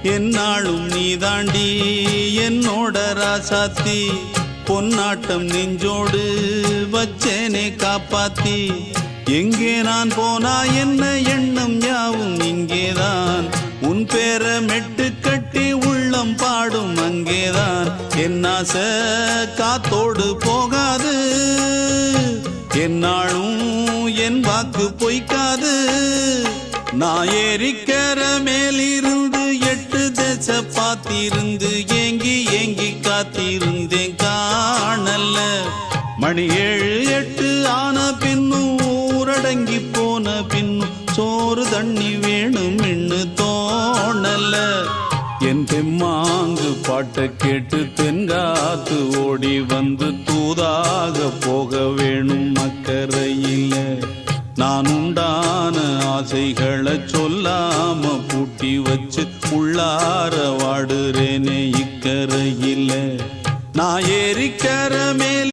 என்னாலும் நீ தாண்டி என்னோட ராசாத்தி பொன்னாட்டம் நெஞ்சோடு வச்சேனே காப்பாத்தி எங்கே நான் போனா என்ன எண்ணம் யாவும் இங்கேதான் உன் பேர மெட்டு கட்டி உள்ளம் பாடும் அங்கேதான் என்னாச காத்தோடு போகாது என்னாலும் என் வாக்கு பொய்க்காது நான் ஏறிக்கர மேலிருந்து 8 தேச பார்த்திருந்து ஏங்கி ஏங்கி காத்திருந்தேன் காணல்ல மணி 7 8 ஆன பின்னும் ஊரடங்கி போன பின்னும் சோறு தண்ணி வேணும் இன்னு தோணல்ல என் தெம்மாங்கு பாட்டை கேட்டு தென்காத்து ஓடி வந்து தூதாக போக வேணும் அக்கறையில நான் உண்டான ஆசைகளை சொல்லாம பூட்டி வச்சு உள்ளார வாடுறேனே இக்கரையில நான் ஏறிக்கர மேல்